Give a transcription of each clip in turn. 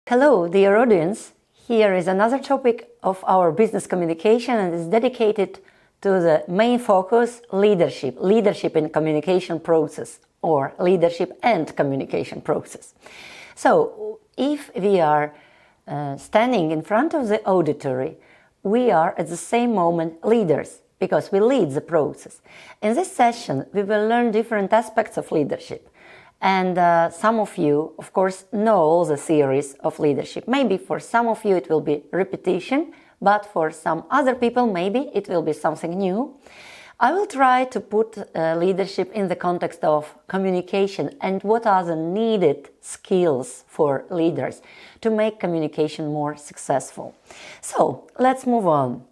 Hello, dear audience. Here is another topic of our business communication and is dedicated to the main focus, leadership in communication process, or leadership and communication process. So, if we are standing in front of the auditory, we are at the same moment leaders, because we lead the process. In this session, we will learn different aspects of leadership. And some of you, of course, know the theories of leadership. Maybe for some of you it will be repetition, but for some other people maybe it will be something new. I will try to put leadership in the context of communication and what are the needed skills for leaders to make communication more successful. So, let's move on.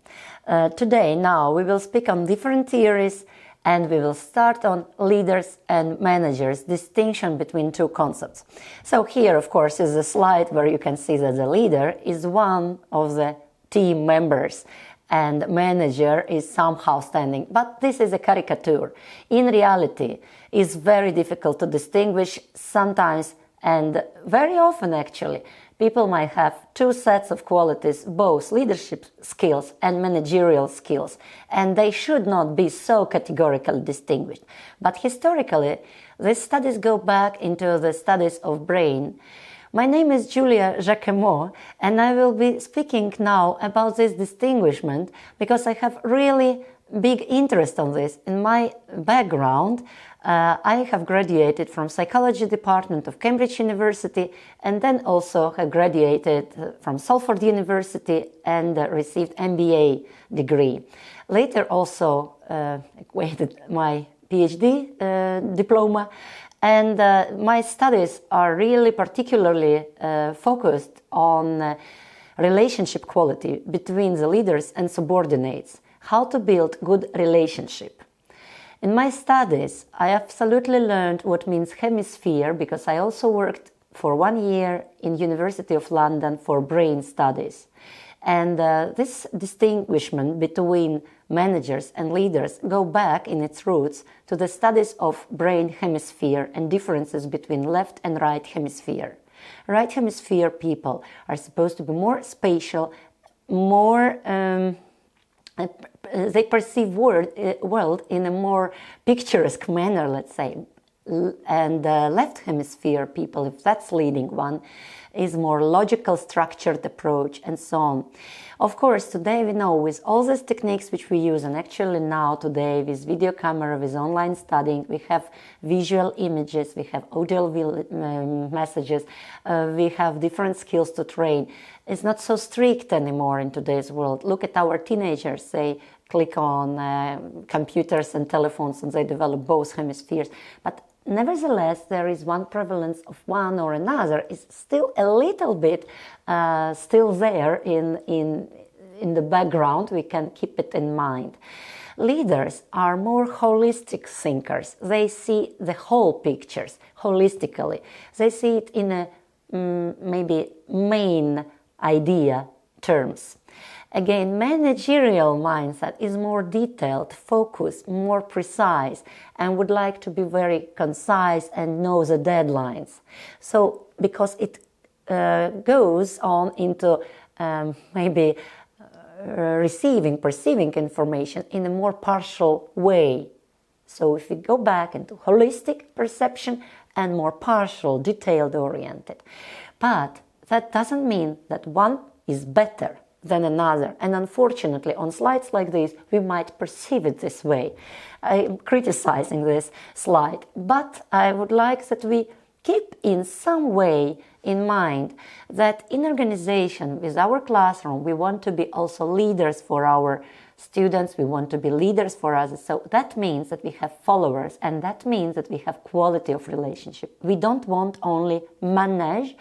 Today, now, we will speak on different theories and we will start on leaders and managers, distinction between two concepts. So here, of course, is a slide where you can see that the leader is one of the team members and manager is somehow standing. But this is a caricature. In reality, it's very difficult to distinguish sometimes and very often actually. People might have two sets of qualities, both leadership skills and managerial skills, and they should not be so categorically distinguished. But historically, these studies go back into the studies of brain. My name is Julia Jacquemot, and I will be speaking now about this distinguishment because I have really big interest on this. In my background, I have graduated from Psychology Department of Cambridge University and then also have graduated from Salford University and received MBA degree. Later also acquired my PhD diploma, and my studies are really particularly focused on relationship quality between the leaders and subordinates, how to build good relationship. In my studies, I absolutely learned what means hemisphere because I also worked for 1 year in University of London for brain studies. And this distinguishment between managers and leaders go back in its roots to the studies of brain hemisphere and differences between left and right hemisphere. Right hemisphere people are supposed to be more spatial, more they perceive world in a more picturesque manner, let's say. And left hemisphere people, if that's leading one, is more logical, structured approach and so on. Of course, today we know with all these techniques which we use, and actually now today with video camera, with online studying, we have visual images, we have audio messages, we have different skills to train. It's not so strict anymore in today's world. Look at our teenagers, they click on computers and telephones and they develop both hemispheres. But nevertheless, there is one prevalence of one or another. It's still a little bit still there in the background. We can keep it in mind. Leaders are more holistic thinkers. They see the whole pictures holistically. They see it in a maybe main idea terms. Again, managerial mindset is more detailed, focused, more precise, and would like to be very concise and know the deadlines. So, because it goes on into maybe perceiving information in a more partial way. So, if we go back into holistic perception and more partial, detailed oriented. But that doesn't mean that one is better than another, and unfortunately on slides like this we might perceive it this way. I'm criticizing this slide, but I would like that we keep in some way in mind that in organization with our classroom we want to be also leaders for our students, we want to be leaders for others, so that means that we have followers and that means that we have quality of relationship. We don't want only manage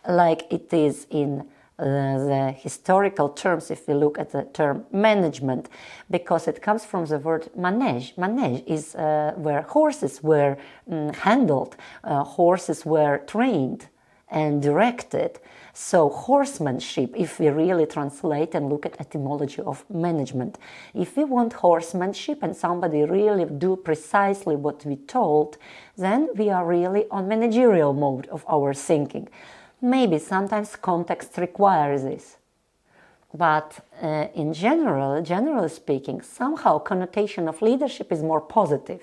like it is in the historical terms, if we look at the term management, because it comes from the word manage. Manage is where horses were handled, horses were trained and directed. So horsemanship, if we really translate and look at etymology of management, if we want horsemanship and somebody really do precisely what we told, then we are really on managerial mode of our thinking. Maybe sometimes context requires this. But in general, generally speaking, somehow connotation of leadership is more positive.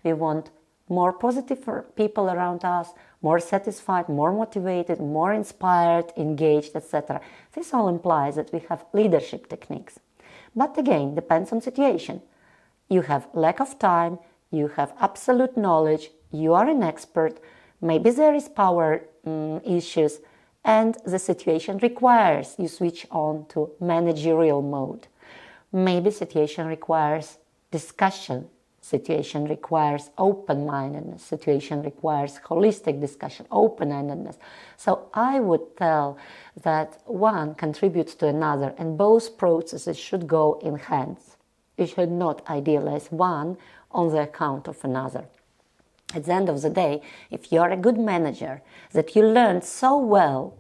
We want more positive people around us, more satisfied, more motivated, more inspired, engaged, etc. This all implies that we have leadership techniques. But again, depends on situation. You have lack of time, you have absolute knowledge, you are an expert, maybe there is power issues, and the situation requires you switch on to managerial mode. Maybe situation requires discussion, situation requires open-mindedness, situation requires holistic discussion, open-endedness. So I would tell that one contributes to another and both processes should go in hands. You should not idealize one on the account of another. At the end of the day, if you're a good manager, that you learned so well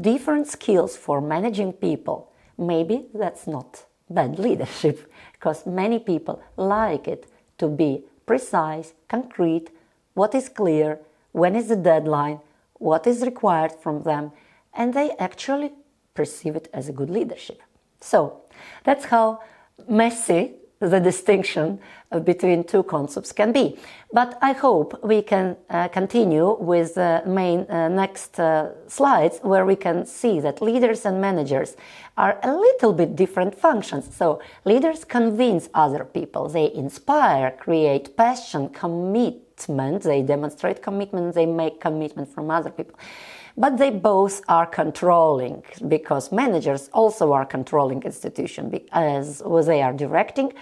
different skills for managing people, maybe that's not bad leadership, because many people like it to be precise, concrete, what is clear, when is the deadline, what is required from them, and they actually perceive it as a good leadership. So that's how messy the distinction between two concepts can be. But I hope we can continue with the main next slides, where we can see that leaders and managers are a little bit different functions. So leaders convince other people, they inspire, create passion, commitment, they demonstrate commitment, they make commitment from other people. But they both are controlling, because managers also are controlling institutions, as they are directing.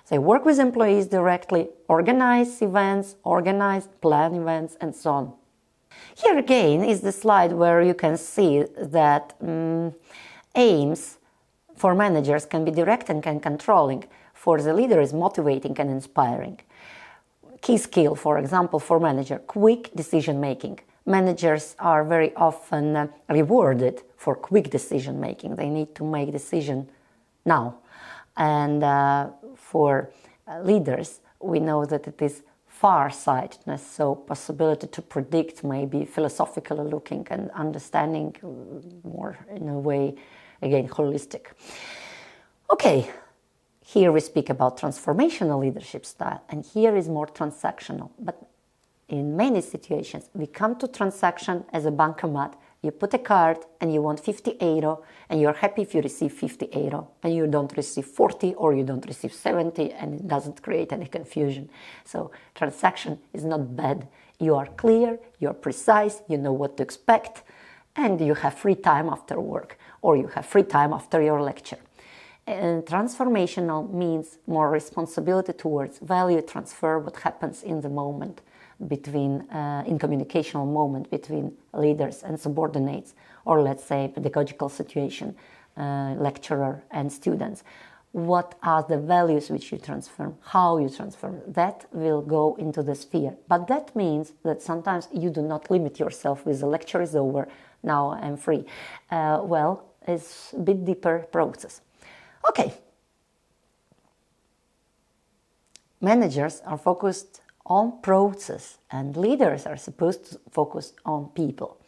They work with employees directly, organize events, plan events, and so on. Here again is the slide where you can see that aims for managers can be direct and controlling. For the leader is motivating and inspiring. Key skill, for example, for manager, quick decision making. Managers are very often rewarded for quick decision making. They need to make decision now. And for leaders, we know that it is far-sightedness, so possibility to predict, maybe philosophically looking and understanding more in a way, again, holistic. Okay, here we speak about transformational leadership style, and here is more transactional. But in many situations, we come to transaction as a bankomat. You put a card and you want 50 euro, and you're happy if you receive 50 euro, and you don't receive 40 or you don't receive 70, and it doesn't create any confusion. So transaction is not bad. You are clear, you're precise, you know what to expect, and you have free time after work, or you have free time after your lecture. And transformational means more responsibility towards value transfer, what happens in the moment between, in communicational moment between leaders and subordinates, or let's say pedagogical situation, lecturer and students. What are the values which you transform, how you transform, that will go into the sphere. But that means that sometimes you do not limit yourself with the lecture is over, now I'm free. Well, it's a bit deeper process. Okay. Managers are focused on process, and leaders are supposed to focus on people.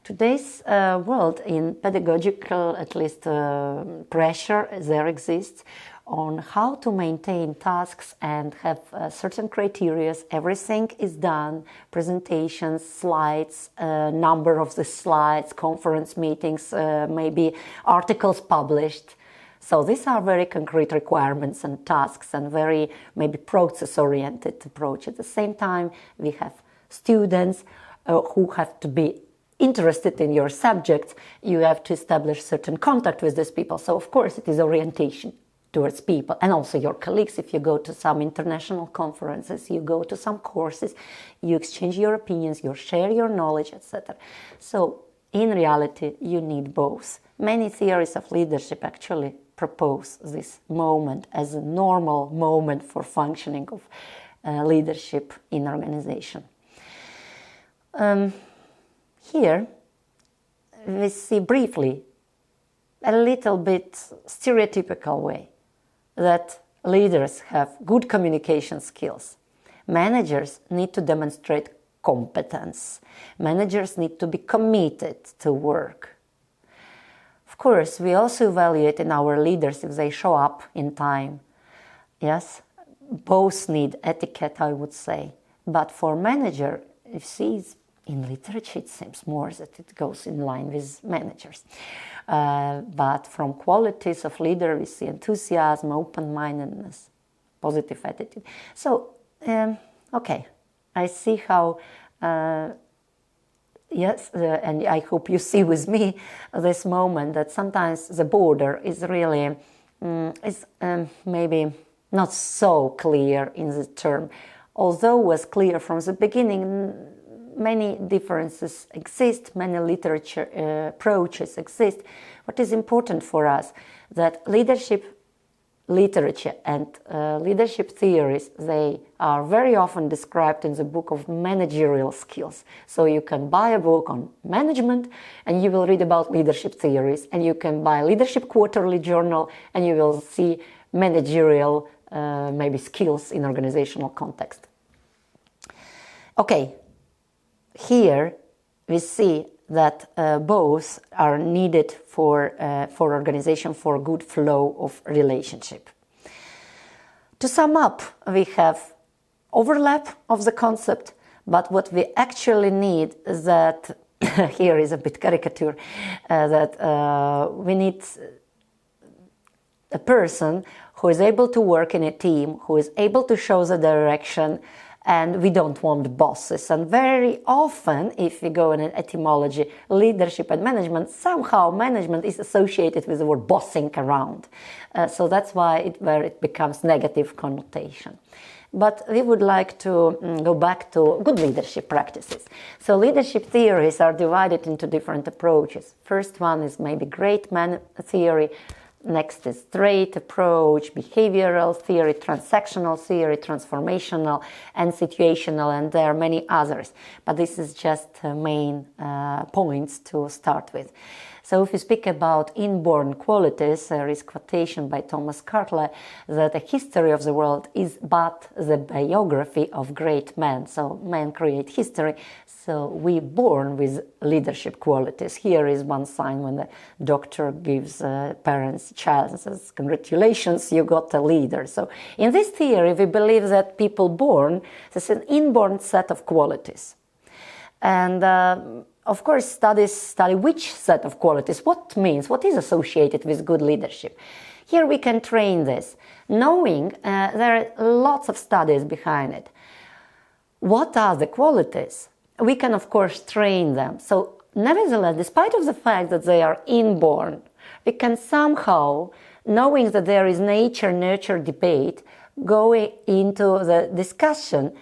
Today's world, in pedagogical, at least pressure there exists on how to maintain tasks and have certain criteria. Everything is done, presentations, slides, number of the slides, conference meetings, maybe articles published. So these are very concrete requirements and tasks, and very maybe process-oriented approach. At the same time, we have students who have to be interested in your subject. You have to establish certain contact with these people. So of course it is orientation towards people, and also your colleagues. If you go to some international conferences, you go to some courses, you exchange your opinions, you share your knowledge, etc. So in reality, you need both. Many theories of leadership actually propose this moment as a normal moment for functioning of leadership in organization. Here we see briefly a little bit stereotypical way that leaders have good communication skills. Managers need to demonstrate competence. Managers need to be committed to work. Of course, we also evaluate in our leaders if they show up in time. Yes, both need etiquette, I would say. But for manager, you see, in literature, it seems more that it goes in line with managers. But from qualities of leader, we see enthusiasm, open-mindedness, positive attitude. So, okay, I see how, yes, and I hope you see with me this moment that sometimes the border is really, maybe not so clear in the term. Although it was clear from the beginning, many differences exist, many literature approaches exist. What is important for us that leadership literature and leadership theories, they are very often described in the book of managerial skills. So you can buy a book on management and you will read about leadership theories, and you can buy a leadership quarterly journal and you will see managerial maybe skills in organizational context. Okay, here we see that both are needed for organization, for good flow of relationship. To sum up, we have overlap of the concept, but what we actually need is that, here is a bit caricature, that we need a person who is able to work in a team, who is able to show the direction, and we don't want bosses. And very often, if we go in an etymology, leadership and management, somehow management is associated with the word bossing around. So that's why where it becomes negative connotation. But we would like to go back to good leadership practices. So leadership theories are divided into different approaches. First one is maybe great man theory. Next is straight approach, behavioral theory, transactional theory, transformational, and situational, and there are many others. But this is just main points to start with. So if we speak about inborn qualities, there is quotation by Thomas Carlyle that the history of the world is but the biography of great men. So men create history, so we born with leadership qualities. Here is one sign when the doctor gives parents child and says, congratulations, you got a leader. So in this theory, we believe that people born, this is an inborn set of qualities. And of course, study which set of qualities, what is associated with good leadership. Here we can train this, knowing there are lots of studies behind it. What are the qualities? We can, of course, train them. So, nevertheless, despite of the fact that they are inborn, we can somehow, knowing that there is nature-nurture debate, go into the discussion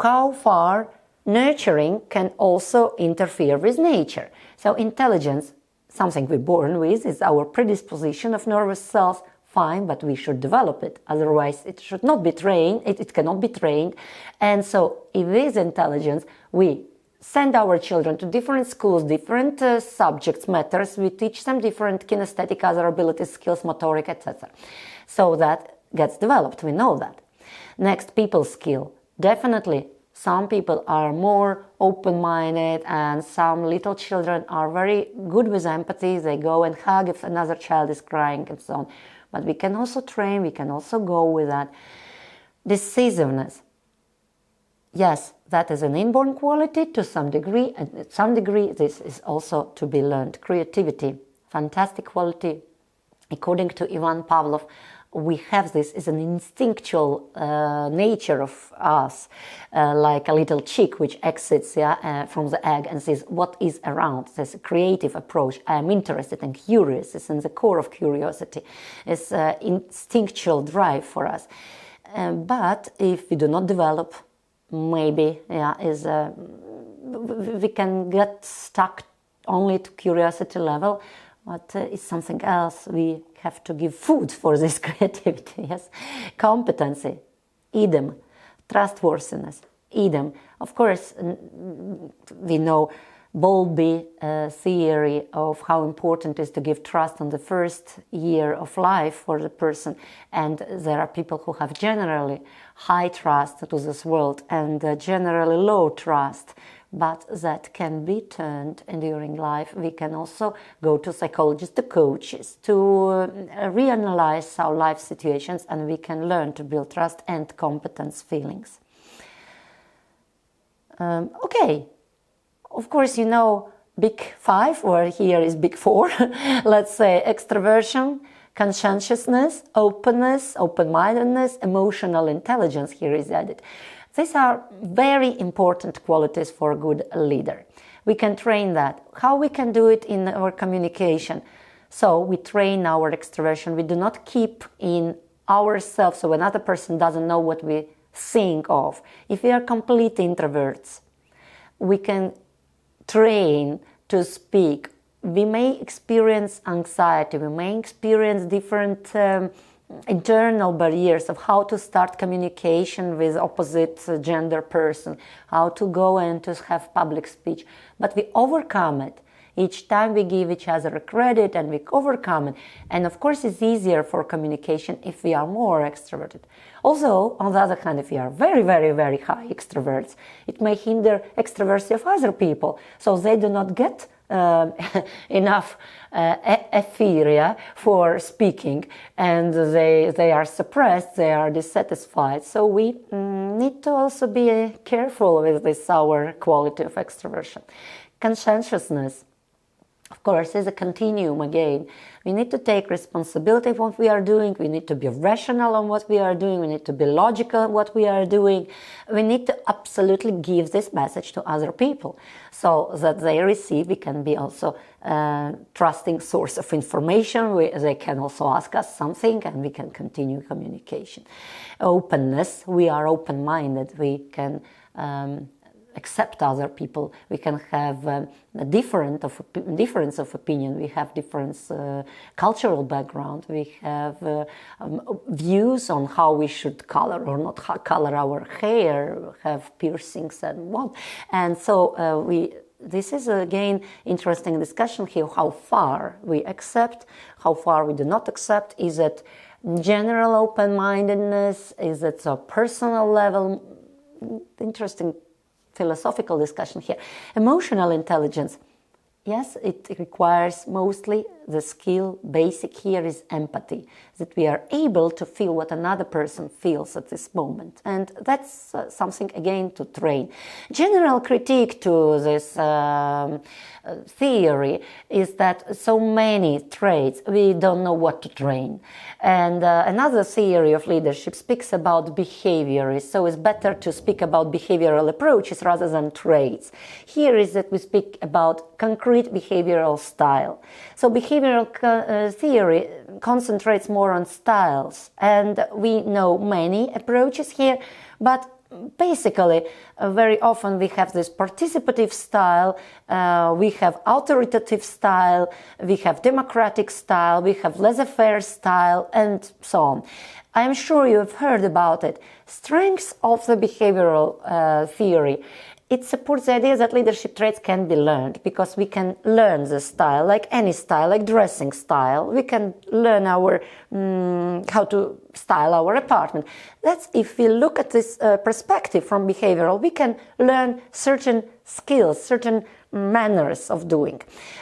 how far nurturing can also interfere with nature. So intelligence, something we're born with, is our predisposition of nervous cells, fine, but we should develop it. Otherwise, it should not be trained, it cannot be trained. And so if this intelligence, we send our children to different schools, different subjects matters, we teach them different kinesthetic, other abilities, skills, motoric, etc. So that gets developed, we know that. Next, people skill. Definitely, some people are more open-minded, and some little children are very good with empathy. They go and hug if another child is crying and so on. But we can also train, we can also go with that. Decisiveness. Yes, that is an inborn quality to some degree, and to some degree this is also to be learned. Creativity, fantastic quality. According to Ivan Pavlov, we have this as an instinctual nature of us, like a little chick which exits from the egg and says what is around. There's a creative approach. I am interested and curious. It's in the core of curiosity. It's instinctual drive for us. But if we do not develop, maybe we can get stuck only to curiosity level. But it's something else. We have to give food for this creativity, yes. Competency, idem. Trustworthiness, idem. Of course, we know Bowlby theory of how important it is to give trust on the first year of life for the person, and there are people who have generally high trust to this world and generally low trust, but that can be turned during life. We can also go to psychologists, to coaches, to reanalyze our life situations, and we can learn to build trust and competence feelings. Okay. Of course, you know, big five, or here is big four. Let's say extroversion, conscientiousness, openness, open-mindedness, emotional intelligence here is added. These are very important qualities for a good leader. We can train that. How we can do it in our communication? So we train our extroversion. We do not keep in ourselves so another person doesn't know what we think of. If we are complete introverts, we can train to speak. We may experience anxiety, we may experience different internal barriers of how to start communication with opposite gender person, how to go and to have public speech, but we overcome it. Each time we give each other a credit and we overcome it. And of course it's easier for communication if we are more extroverted. Also, on the other hand, if we are very, very, very high extroverts, it may hinder extroversy of other people. So they do not get enough aphasia for speaking, and they are suppressed, they are dissatisfied. So we need to also be careful with this, our quality of extroversion. Conscientiousness, of course, is a continuum again. We need to take responsibility for what we are doing. We need to be rational on what we are doing. We need to be logical on what we are doing. We need to absolutely give this message to other people so that they receive. We can be also trusting source of information. They can also ask us something and we can continue communication. Openness, we are open-minded. We can accept other people. We can have a difference of opinion. We have different cultural background. We have views on how we should color or not color our hair, have piercings and what. And so this is again interesting discussion here, how far we accept, how far we do not accept. Is it general open-mindedness? Is it a personal level? Interesting philosophical discussion here. Emotional intelligence. Yes, it requires mostly the skill. Basic here is empathy, that we are able to feel what another person feels at this moment. And that's something, again, to train. General critique to this theory is that so many traits, we don't know what to train. And another theory of leadership speaks about behavior, so it's better to speak about behavioral approaches rather than traits. Here is that we speak about concrete behavioral style. So behavioral theory concentrates more on styles, and we know many approaches here, but basically very often we have this participative style, we have authoritative style, we have democratic style, we have laissez-faire style, and so on. I'm sure you have heard about it. Strengths of the behavioral theory. It supports the idea that leadership traits can be learned, because we can learn the style, like any style, like dressing style. We can learn our how to style our apartment. That's if we look at this perspective from behavioral, we can learn certain skills, certain manners of doing.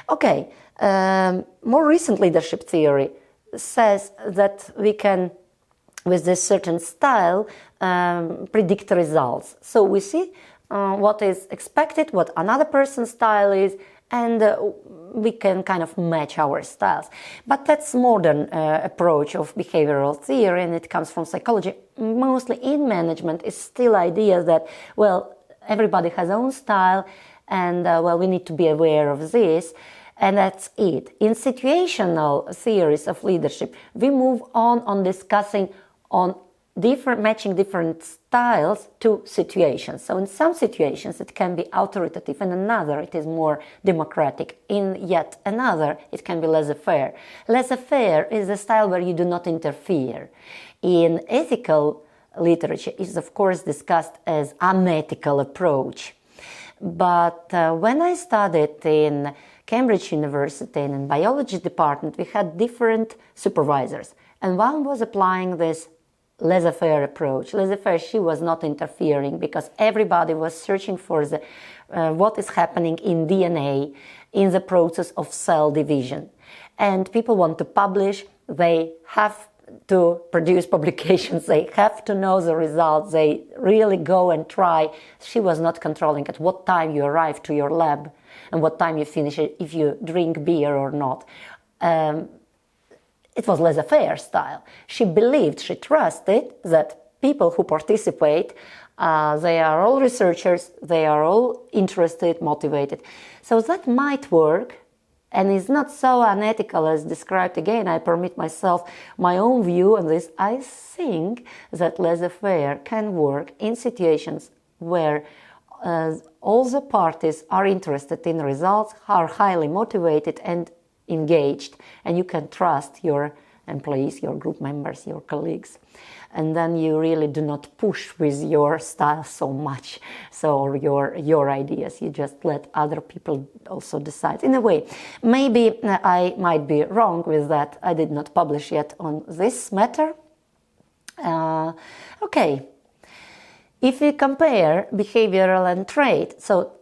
Okay, more recent leadership theory says that we can, with this certain style, predict results. So we see what is expected, what another person's style is, and we can kind of match our styles. But that's modern approach of behavioral theory, and it comes from psychology. Mostly in management is still ideas that, well, everybody has own style, and well, we need to be aware of this, and that's it. In situational theories of leadership, we move on discussing on matching different styles to situations. So in some situations it can be authoritative, in another it is more democratic, in yet another it can be laissez-faire. Laissez-faire is a style where you do not interfere. In ethical literature it is of course discussed as unethical approach. But when I studied in Cambridge University in the biology department, we had different supervisors, and one was applying this laissez-faire approach. Laissez-faire, she was not interfering because everybody was searching for the what is happening in DNA in the process of cell division. And people want to publish, they have to produce publications, they have to know the results, they really go and try. She was not controlling at what time you arrive to your lab and what time you finish it, if you drink beer or not. It was laissez-faire style. She believed, she trusted that people who participate, they are all researchers, they are all interested, motivated. So that might work, and is not so unethical as described. Again, I permit myself my own view on this. I think that laissez-faire can work in situations where all the parties are interested in results, are highly motivated and engaged, and you can trust your employees, your group members, your colleagues, and then you really do not push with your style so much, or your ideas. You just let other people also decide. In a way, maybe I might be wrong with that. I did not publish yet on this matter. Okay, if we compare behavioral and trait, so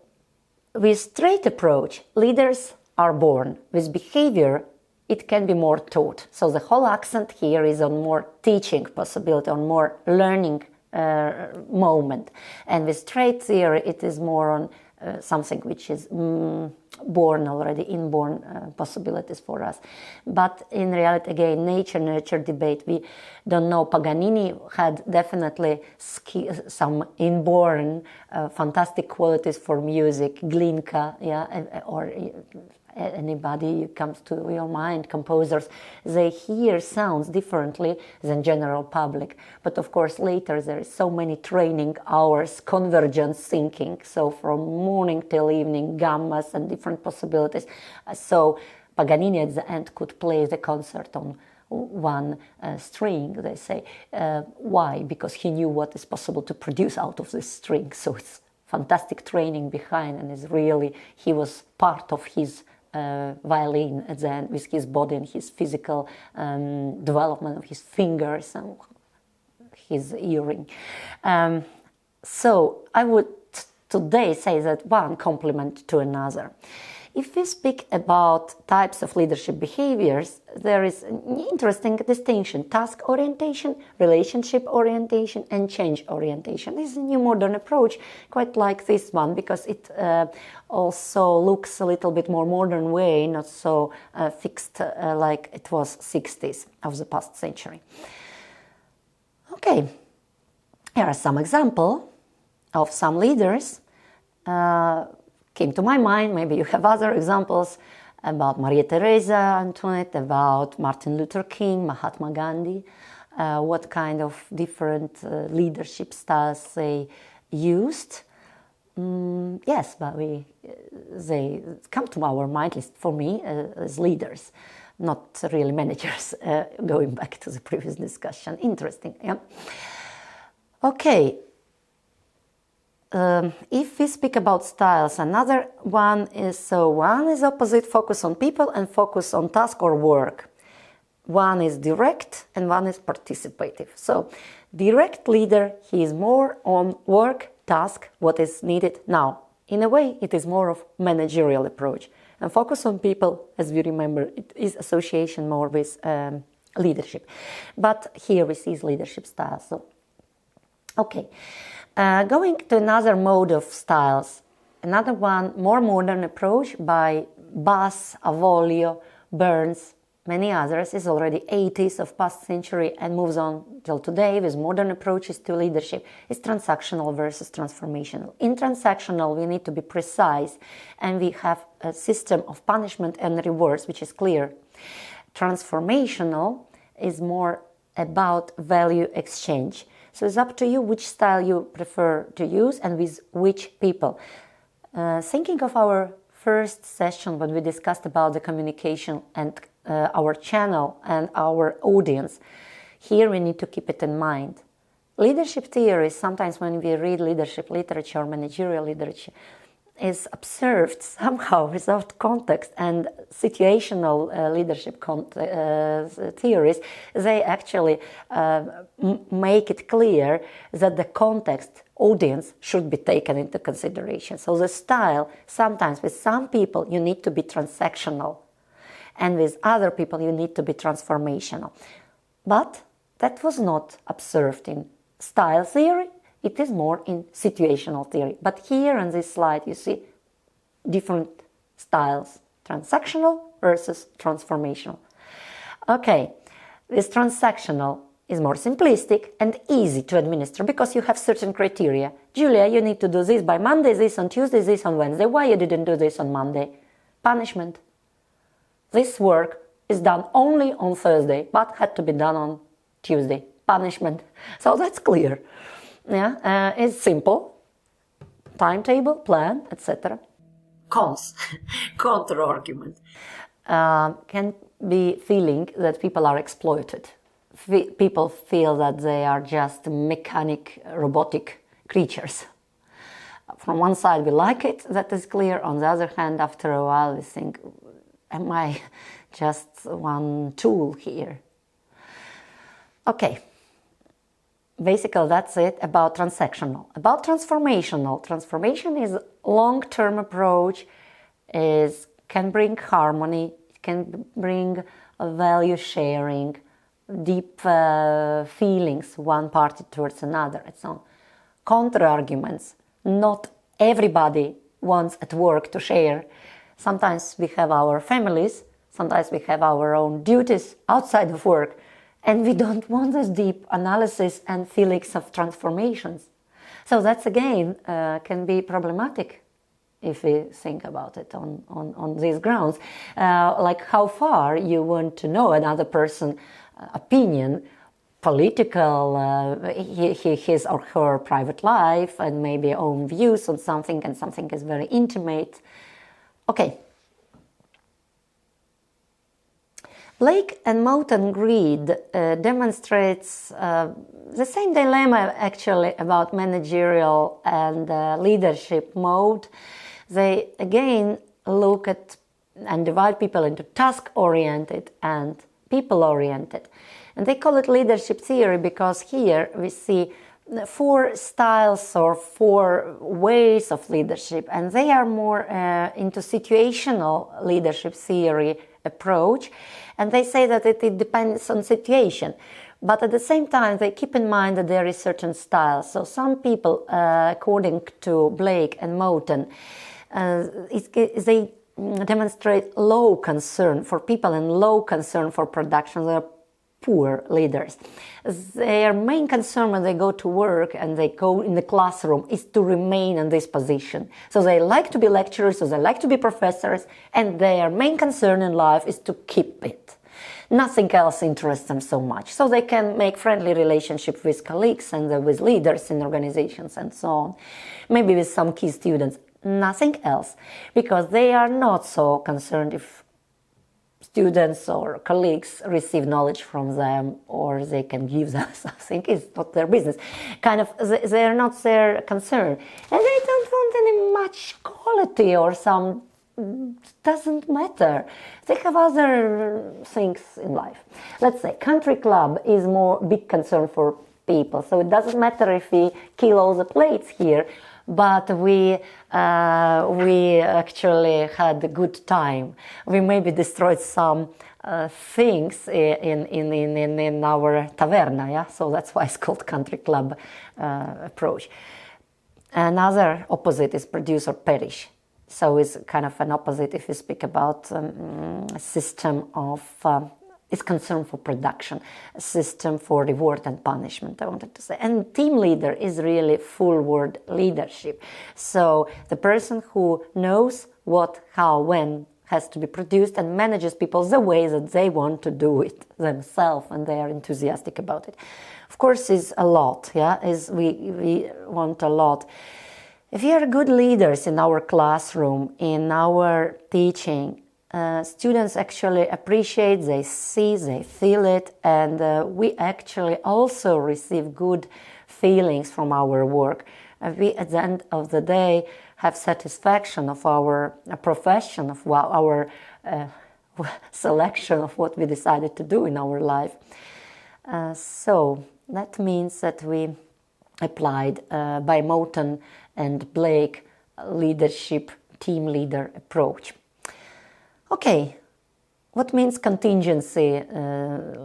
with trait approach, leaders are born. With behavior, it can be more taught. So the whole accent here is on more teaching possibility, on more learning moment. And with trait theory, it is more on something which is born already, inborn possibilities for us. But in reality, again, nature-nurture debate, we don't know. Paganini had definitely some inborn fantastic qualities for music. Glinka, yeah, or anybody comes to your mind, composers, they hear sounds differently than general public. But of course later there is so many training hours, convergence thinking, so from morning till evening, gammas and different possibilities. So Paganini at the end could play the concert on one string, they say. Why? Because he knew what is possible to produce out of this string. So it's fantastic training behind, and is really, he was part of his violin at the end, with his body and his physical development of his fingers and his earring. So I would today say that one complement to another. If we speak about types of leadership behaviors, there is an interesting distinction: task orientation, relationship orientation, and change orientation. This is a new modern approach, quite like this one, because it also looks a little bit more modern way, not so fixed like it was 60s of the past century. Okay, here are some examples of some leaders. Came to my mind, maybe you have other examples, about Maria Teresa, Antoinette, about Martin Luther King, Mahatma Gandhi, what kind of different leadership styles they used. Yes, but they come to our mind, at least for me, as leaders, not really managers, going back to the previous discussion. Interesting, yeah. Okay. If we speak about styles, another one is, one is opposite, focus on people and focus on task or work. One is direct and one is participative. So direct leader, he is more on work, task, what is needed now. In a way, it is more of managerial approach. And focus on people, as we remember, it is association more with leadership. But here we see leadership styles. So, okay. Going to another mode of styles, another one, more modern approach by Bass, Avolio, Burns, many others, is already 80s of past century and moves on till today with modern approaches to leadership. It's transactional versus transformational. In transactional, we need to be precise, and we have a system of punishment and rewards, which is clear. Transformational is more about value exchange. So it's up to you which style you prefer to use and with which people. Thinking of our first session when we discussed about the communication and our channel and our audience, here we need to keep it in mind. Leadership theory, sometimes when we read leadership literature, managerial literature, is observed somehow without context, and situational leadership theories, they actually make it clear that the context, audience should be taken into consideration. So the style, sometimes with some people you need to be transactional, and with other people you need to be transformational. But that was not observed in style theory, it is more in situational theory. But here on this slide you see different styles, transactional versus transformational. Okay, this transactional is more simplistic and easy to administer because you have certain criteria. Julia, you need to do this by Monday, this on Tuesday, this on Wednesday. Why you didn't do this on Monday? Punishment. This work is done only on Thursday, but had to be done on Tuesday. Punishment. So that's clear. Yeah, it's simple. Timetable, plan, etc. Cons, counter-argument. Can be feeling that people are exploited. People feel that they are just mechanic, robotic creatures. From one side we like it, that is clear. On the other hand, after a while we think, am I just one tool here? Okay, basically that's it about transactional. About transformational, transformation is long-term approach, can bring harmony, can bring value sharing, deep feelings one party towards another, and so on. Counter-arguments, not everybody wants at work to share. Sometimes we have our families, sometimes we have our own duties outside of work, and we don't want this deep analysis and feelings of transformations. So that's again can be problematic if we think about it on these grounds. Like how far you want to know another person's opinion, political, his or her private life, and maybe own views on something, and something is very intimate. Okay. Blake and Moten Greed demonstrates the same dilemma actually about managerial and leadership mode. They again look at and divide people into task-oriented and people-oriented. And they call it leadership theory because here we see 4 styles or 4 ways of leadership, and they are more into situational leadership theory approach, and they say that it depends on situation, but at the same time they keep in mind that there is certain style. So some people, according to Blake and Moten, they demonstrate low concern for people and low concern for production. They are poor leaders. Their main concern when they go to work and they go in the classroom is to remain in this position. So they like to be lecturers, so they like to be professors, and their main concern in life is to keep it. Nothing else interests them so much. So they can make friendly relationships with colleagues and with leaders in organizations and so on. Maybe with some key students. Nothing else, because they are not so concerned if students or colleagues receive knowledge from them or they can give them something. It's not their business. Kind of, they're not their concern. And they don't want any much quality or some, doesn't matter. They have other things in life. Let's say country club is more big concern for people. So it doesn't matter if we kill all the plates here, but we actually had a good time. We maybe destroyed some things in our taverna, yeah? So that's why it's called country club approach. Another opposite is produce or perish. So it's kind of an opposite if we speak about a system of is concerned for production, a system for reward and punishment, I wanted to say. And team leader is really full-word leadership. So the person who knows what, how, when has to be produced and manages people the way that they want to do it themselves and they are enthusiastic about it. Of course, is a lot, yeah, we want a lot. If we are good leaders in our classroom, in our teaching, students actually appreciate, they see, they feel it, and we actually also receive good feelings from our work. We, at the end of the day, have satisfaction of our profession, of our selection of what we decided to do in our life. So that means that we applied by Moten and Blake leadership, team leader approach. Okay, what means contingency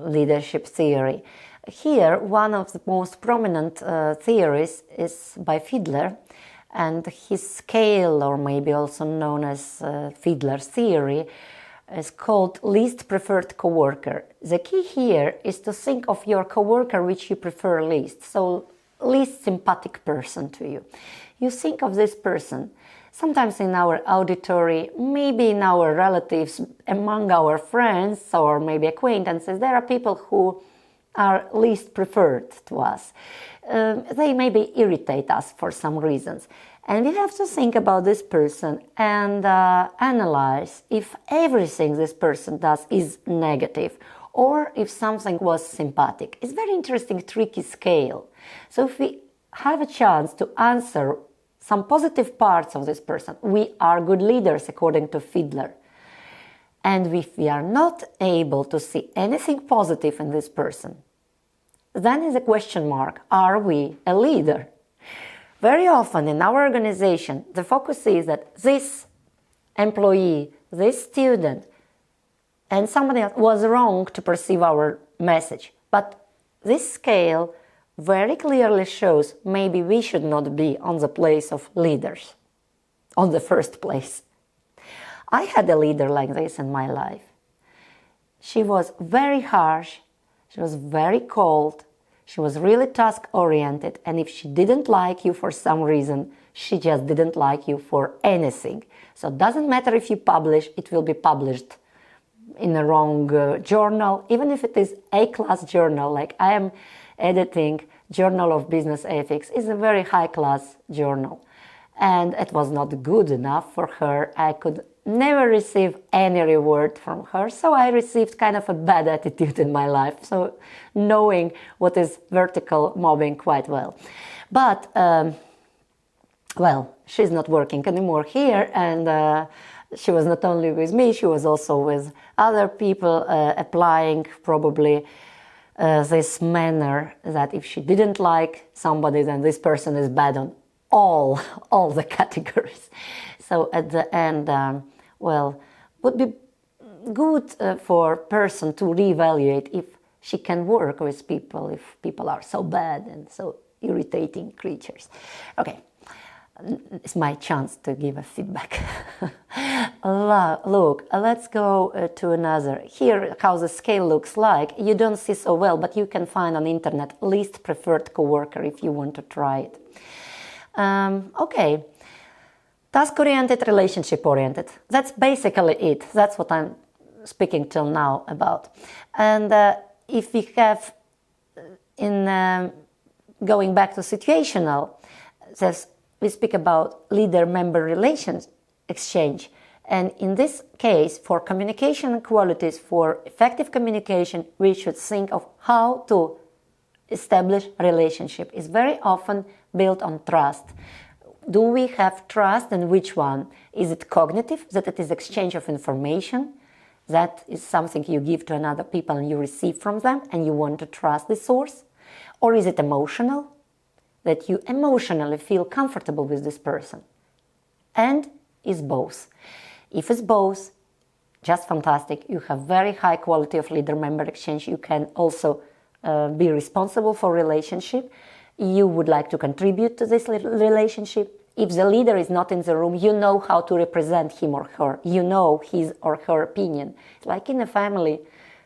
leadership theory? Here, one of the most prominent theories is by Fiedler, and his scale, or maybe also known as Fiedler's theory, is called least preferred coworker. The key here is to think of your coworker which you prefer least, so least sympathetic person to you. You think of this person, sometimes in our auditory, maybe in our relatives, among our friends or maybe acquaintances, there are people who are least preferred to us. They maybe irritate us for some reasons. And we have to think about this person and analyze if everything this person does is negative or if something was sympathetic. It's a very interesting, tricky scale. So if we have a chance to answer some positive parts of this person, we are good leaders according to Fiedler. And if we are not able to see anything positive in this person, then is a question mark. Are we a leader? Very often in our organization, the focus is that this employee, this student, and somebody else was wrong to perceive our message. But this scale very clearly shows maybe we should not be on the place of leaders, on the first place. I had a leader like this in my life. She was very harsh, she was very cold, she was really task-oriented, and if she didn't like you for some reason, she just didn't like you for anything. So it doesn't matter if you publish, it will be published in a wrong journal, even if it is A-class journal, like I am editing Journal of Business Ethics, is a very high-class journal. And it was not good enough for her. I could never receive any reward from her, so I received kind of a bad attitude in my life, so knowing what is vertical mobbing quite well. But, well, she's not working anymore here, and she was not only with me, she was also with other people applying probably this manner that if she didn't like somebody, then this person is bad on all the categories. So at the end, well, would be good for a person to reevaluate if she can work with people, if people are so bad and so irritating creatures. Okay, it's my chance to give a feedback. Look, let's go to another. Here, how the scale looks like. You don't see so well, but you can find on internet least preferred coworker if you want to try it. Okay, task-oriented, relationship-oriented. That's basically it. That's what I'm speaking till now about. And if we have, going back to situational, we speak about leader-member relations exchange. And in this case, for communication qualities, for effective communication, we should think of how to establish a relationship. It's very often built on trust. Do we have trust, and which one? Is it cognitive, that it is exchange of information? That is something you give to another people and you receive from them and you want to trust the source? Or is it emotional, that you emotionally feel comfortable with this person? And is both. If it's both, just fantastic. You have very high quality of leader-member exchange. You can also be responsible for relationship. You would like to contribute to this relationship. If the leader is not in the room, you know how to represent him or her. You know his or her opinion. Like in a family,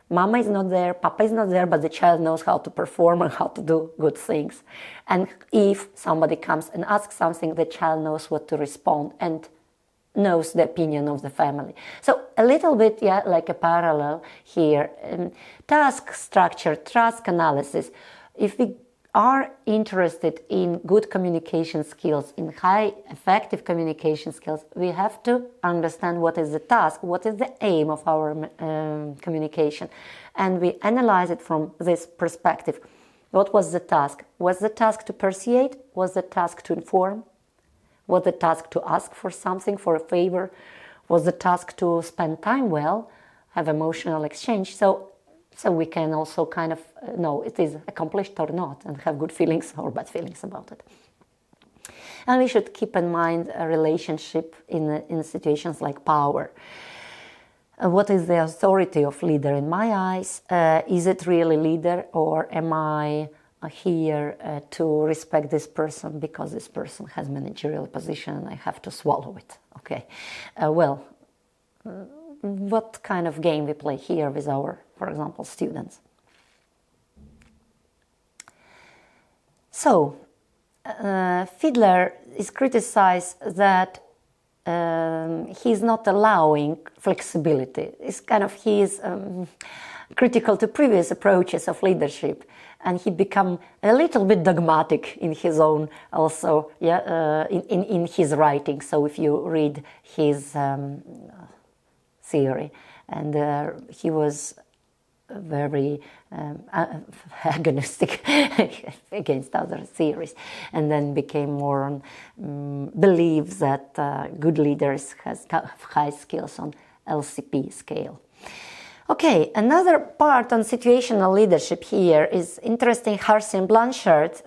mama is not there, papa is not there, but the child knows how to perform and how to do good things. And if somebody comes and asks something, the child knows what to respond and knows the opinion of the family. So a little bit, yeah, like a parallel here. Task structure, task analysis. If we are interested in good communication skills, in high effective communication skills, we have to understand what is the task, what is the aim of our communication, and we analyze it from this perspective. What was the task? Was the task to persuade? Was the task to inform? Was the task to ask for something, for a favor? Was the task to spend time well, have emotional exchange? So we can also kind of know it is accomplished or not, and have good feelings or bad feelings about it. And we should keep in mind a relationship in situations like power. What is the authority of leader in my eyes? Is it really leader, or am I here to respect this person because this person has managerial position and I have to swallow it? Okay, what kind of game we play here with our, for example, students? So, Fiedler is criticized that he's not allowing flexibility. It's kind of, he is critical to previous approaches of leadership, and he become a little bit dogmatic in his own also, in his writing. So if you read his theory, and he was very agonistic against other theories, and then became more on believes that good leaders have high skills on LCP scale. Okay, another part on situational leadership here is interesting. Harsey and Blanchard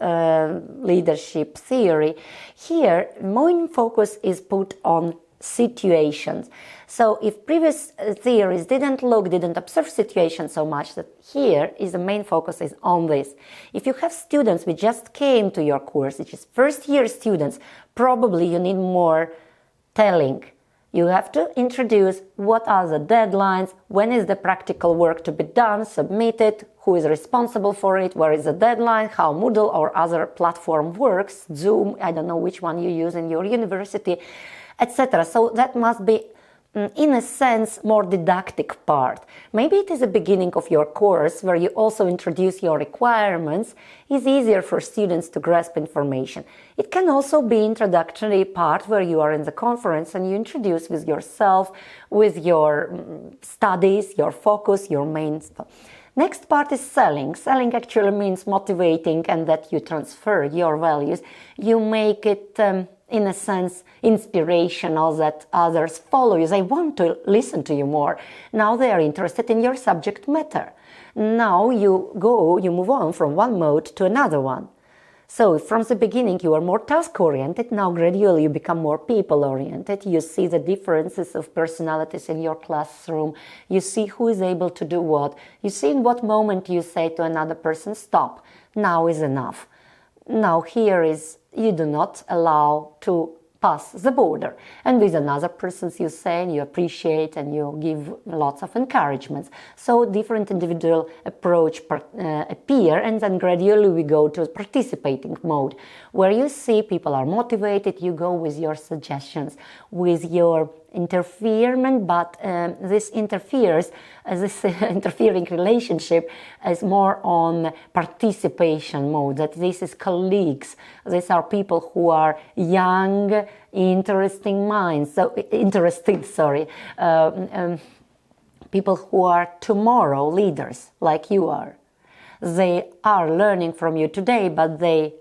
leadership theory. Here, main focus is put on situations. So if previous theories didn't observe situations so much, that here is the main focus is on this. If you have students who just came to your course, which is first year students, probably you need more telling. You have to introduce what are the deadlines, when is the practical work to be done, submitted, who is responsible for it, where is the deadline, how Moodle or other platform works, Zoom, I don't know which one you use in your university, etc. So that must be, in a sense, more didactic part. Maybe it is the beginning of your course where you also introduce your requirements. It's easier for students to grasp information. It can also be introductory part where you are in the conference and you introduce with yourself, with your studies, your focus, your main. Next part is selling. Selling actually means motivating, and that you transfer your values. You make it in a sense inspirational, that others follow you. They want to listen to you more. Now they are interested in your subject matter. Now you move on from one mode to another one. So from the beginning you are more task-oriented, now gradually you become more people-oriented. You see the differences of personalities in your classroom. You see who is able to do what. You see in what moment you say to another person, stop, now is enough. Now here is, you do not allow to pass the border. And with another person you say and you appreciate and you give lots of encouragements. So different individual approach appear, and then gradually we go to participating mode, where you see people are motivated, you go with your suggestions, with your interference, but this interfering relationship is more on participation mode, that this is colleagues, these are people who are young, interesting minds, people who are tomorrow leaders, like you are. They are learning from you today,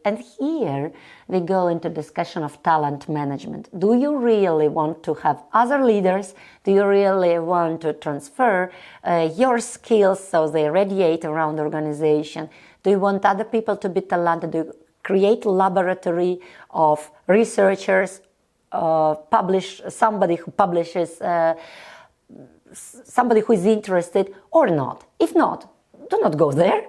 and here we go into discussion of talent management. Do you really want to have other leaders? Do you really want to transfer your skills so they radiate around the organization? Do you want other people to be talented? Do you create a laboratory of researchers, somebody who publishes, somebody who is interested or not? If not, do not go there.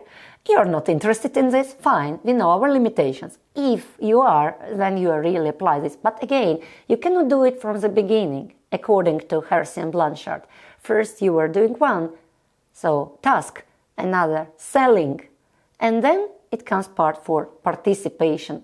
You're not interested in this? Fine, we know our limitations. If you are, then you really apply this. But again, you cannot do it from the beginning, according to Harsey and Blanchard. First you were doing one, so task, another selling, and then it comes part for participation.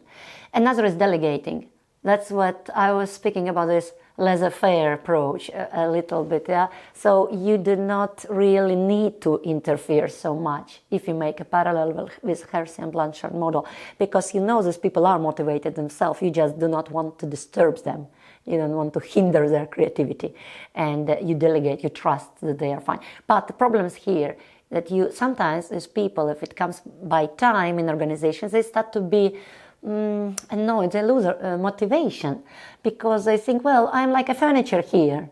Another is delegating. That's what I was speaking about, this laissez-faire approach a little bit, yeah. So you do not really need to interfere so much if you make a parallel with Harsey and Blanchard model, because you know these people are motivated themselves. You just do not want to disturb them. You don't want to hinder their creativity, and you delegate. You trust that they are fine. But the problem is here. that sometimes these people, if it comes by time in organizations, they start to be annoyed, they lose motivation, because they think, well, I'm like a furniture here.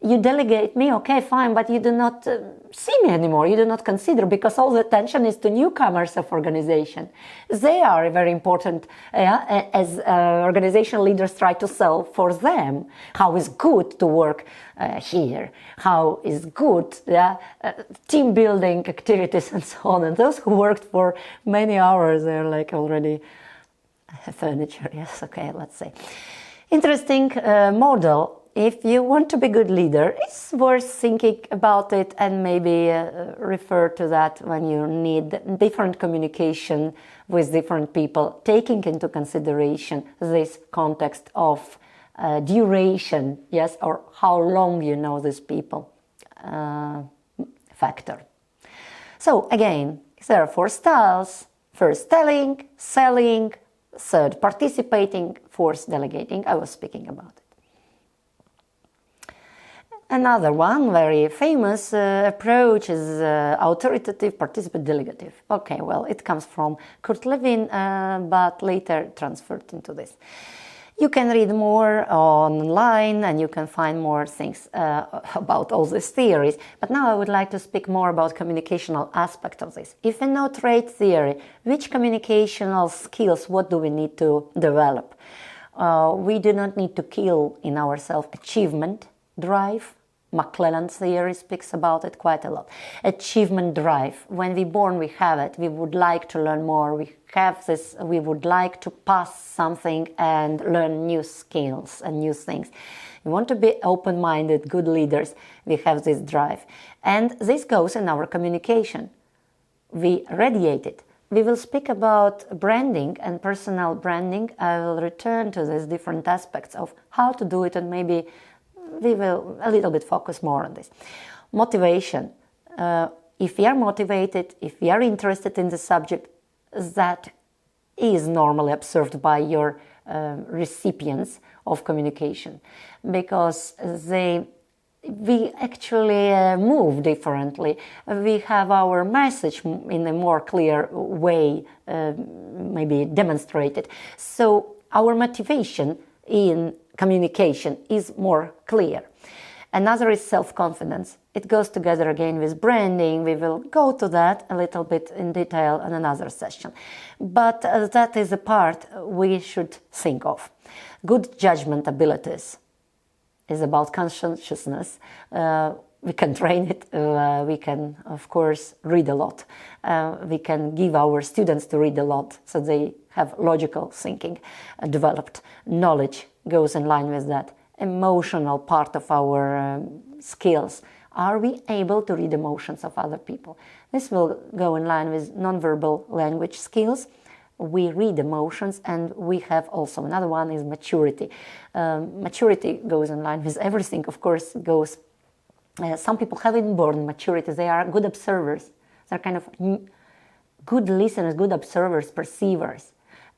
You delegate me, okay, fine, but you do not see me anymore. You do not consider, because all the attention is to newcomers of organization. They are very important, as organization leaders try to sell for them. How is good to work here? How is good team building activities and so on. And those who worked for many hours, they're like already furniture. Yes, okay, let's say. Interesting model. If you want to be a good leader, it's worth thinking about it and maybe refer to that when you need different communication with different people, taking into consideration this context of duration, yes, or how long you know these people factor. So again, there are 4 styles. First, telling, selling. Third, participating. Fourth, delegating. I was speaking about it. Another one, very famous approach is authoritative, participative, delegative. Okay, well, it comes from Kurt Lewin, but later transferred into this. You can read more online and you can find more things about all these theories. But now I would like to speak more about communicational aspect of this. If we know trait theory, which communicational skills, what do we need to develop? We do not need to kill in ourselves achievement drive. McClellan theory speaks about it quite a lot. Achievement drive. When we're born, we have it. We would like to learn more. We have this. We would like to pass something and learn new skills and new things. We want to be open-minded, good leaders. We have this drive. And this goes in our communication. We radiate it. We will speak about branding and personal branding. I will return to these different aspects of how to do it, and maybe we will a little bit focus more on this. Motivation. If we are motivated, if we are interested in the subject, that is normally observed by your recipients of communication, because we actually move differently. We have our message in a more clear way, maybe demonstrated. So our motivation in communication is more clear. Another is self-confidence. It goes together again with branding. We will go to that a little bit in detail in another session. But that is a part we should think of. Good judgment abilities is about conscientiousness. We can train it. We can, of course, read a lot. We can give our students to read a lot so they have logical thinking developed. Knowledge goes in line with that. Emotional part of our skills. Are we able to read emotions of other people? This will go in line with nonverbal language skills. We read emotions, and we have also another one is maturity. Maturity goes in line with everything, of course, goes. Some people have inborn maturity. They are good observers. They're kind of good listeners, good observers, perceivers.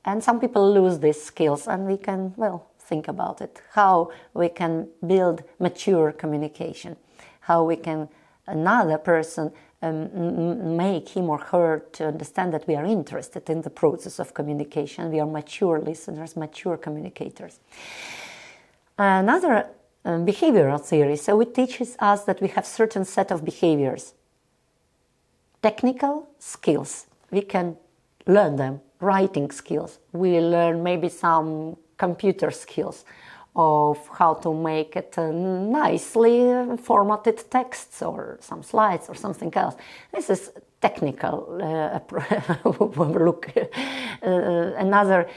And some people lose these skills, and we can, well, think about it. How we can build mature communication. How we can, another person, make him or her to understand that we are interested in the process of communication. We are mature listeners, mature communicators. Another behavioral theory, so it teaches us that we have certain set of behaviors. Technical skills, we can learn them. Writing skills, we learn maybe some computer skills of how to make it nicely formatted texts or some slides or something else. This is technical look. Another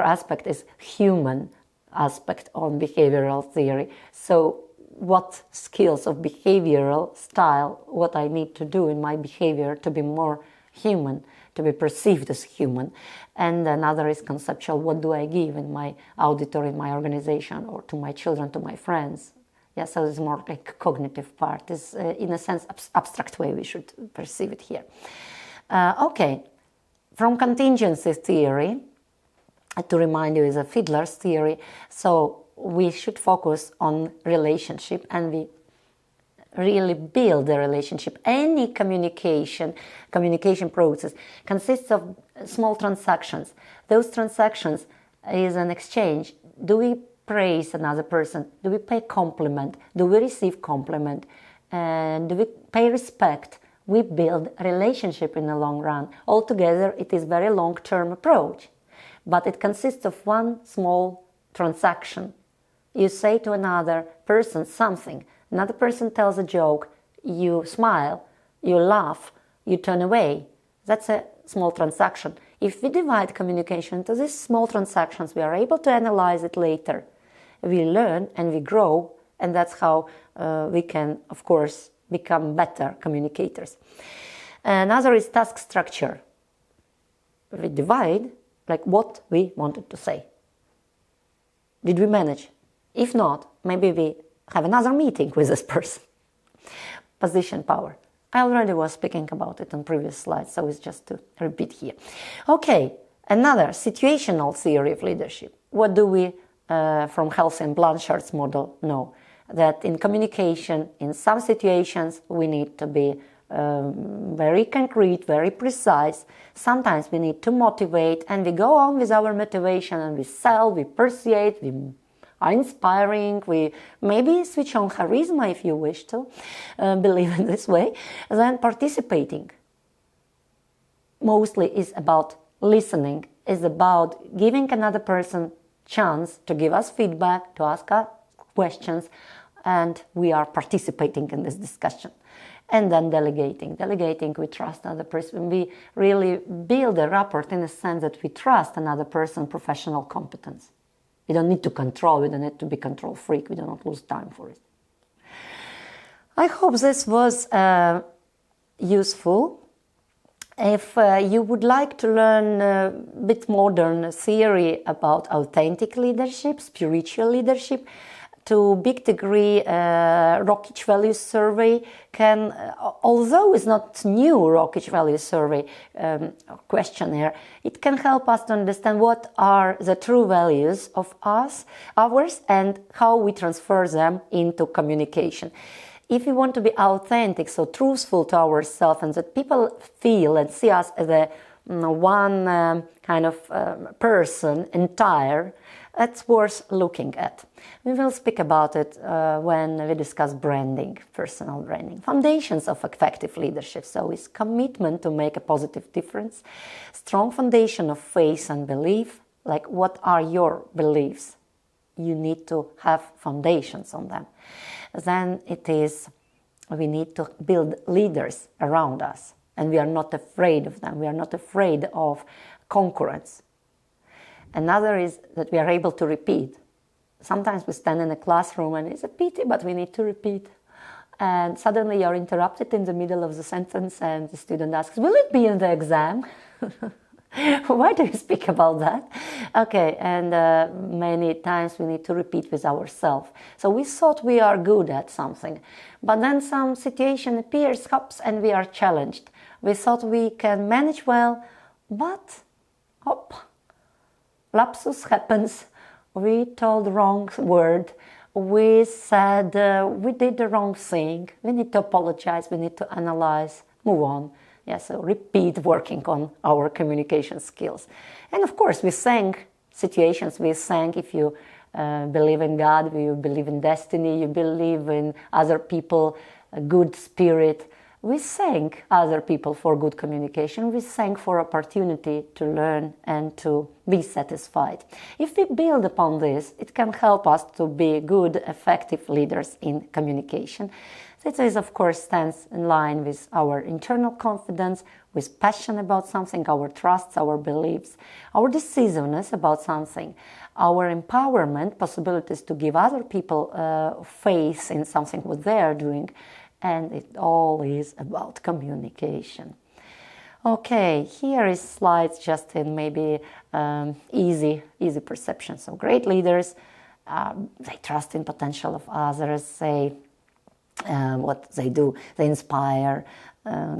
aspect is human aspect on behavioral theory. So what skills of behavioral style, what I need to do in my behavior to be more human, to be perceived as human. And another is conceptual, what do I give in my auditory, in my organization, or to my children, to my friends. Yeah, so it's more like cognitive part. Is in a sense abstract way we should perceive it here. Okay, from contingency theory, to remind you, is a Fiedler's theory. So we should focus on relationship, and we really build the relationship. Any communication process consists of small transactions. Those transactions is an exchange. Do we praise another person? Do we pay compliment? Do we receive compliment? And do we pay respect? We build a relationship in the long run. Altogether, it is a very long-term approach, but it consists of one small transaction. You say to another person something, another person tells a joke, you smile, you laugh, you turn away. That's a small transaction. If we divide communication into these small transactions, we are able to analyze it later. We learn and we grow, and that's how we can, of course, become better communicators. Another is task structure. We divide like what we wanted to say. Did we manage? If not, maybe we have another meeting with this person. Position power. I already was speaking about it on previous slides, so it's just to repeat here. Okay, another situational theory of leadership. What do we, from Halsey and Blanchard's model, know? That in communication, in some situations, we need to be very concrete, very precise. Sometimes we need to motivate, and we go on with our motivation, and we sell, we persuade, we are inspiring, we maybe switch on charisma if you wish to believe in this way. Then participating mostly is about listening, is about giving another person chance to give us feedback, to ask us questions, and we are participating in this discussion. And then delegating. Delegating, we trust another person. We really build a rapport in the sense that we trust another person's professional competence. We don't need to control, we don't need to be control freak, we do not lose time for it. I hope this was useful. If you would like to learn a bit modern theory about authentic leadership, spiritual leadership, to a big degree, Rockich Values Survey can, although it's not new Rockich Values Survey questionnaire, it can help us to understand what are the true values of ours, and how we transfer them into communication. If we want to be authentic, so truthful to ourselves, and that people feel and see us as a one kind of person, entire, that's worth looking at. We will speak about it when we discuss branding, personal branding. Foundations of effective leadership. So it's commitment to make a positive difference, strong foundation of faith and belief. Like, what are your beliefs? You need to have foundations on them. Then it is, we need to build leaders around us, and we are not afraid of them. We are not afraid of concurrence. Another is that we are able to repeat. Sometimes we stand in a classroom and it's a pity, but we need to repeat. And suddenly you're interrupted in the middle of the sentence and the student asks, will it be in the exam? Why do you speak about that? Okay, and many times we need to repeat with ourselves. So we thought we are good at something, but then some situation appears, hops, and we are challenged. We thought we can manage well, but hop, lapsus happens. We told the wrong word. We said we did the wrong thing. We need to apologize. We need to analyze, move on. Yeah, so repeat working on our communication skills. And of course, we thank situations. We thank if you believe in God, you believe in destiny, you believe in other people, a good spirit. We thank other people for good communication. We thank for opportunity to learn and to be satisfied. If we build upon this, it can help us to be good, effective leaders in communication. This is, of course, stands in line with our internal confidence, with passion about something, our trusts, our beliefs, our decisiveness about something, our empowerment, possibilities to give other people faith in something what they are doing, and it all is about communication. Okay, here is slides just in maybe easy perception. So great leaders, they trust in potential of others, they what they do, they inspire.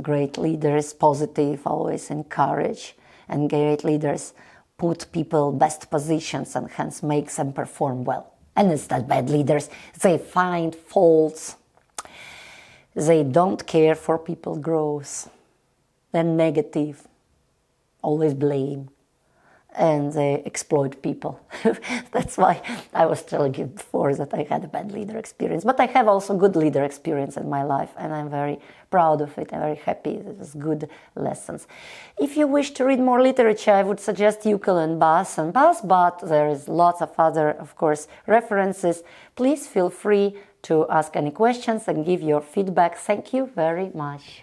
Great leaders, positive, always encourage, and great leaders put people best positions and hence makes them perform well. And it's that bad leaders, they find faults. They don't care for people's growth. They're negative, always blame, and they exploit people. That's why I was telling you before that I had a bad leader experience. But I have also good leader experience in my life, and I'm very proud of it. I'm very happy. It was good lessons. If you wish to read more literature, I would suggest Uckel and Bass, but there is lots of other, of course, references. Please feel free to ask any questions and give your feedback. Thank you very much.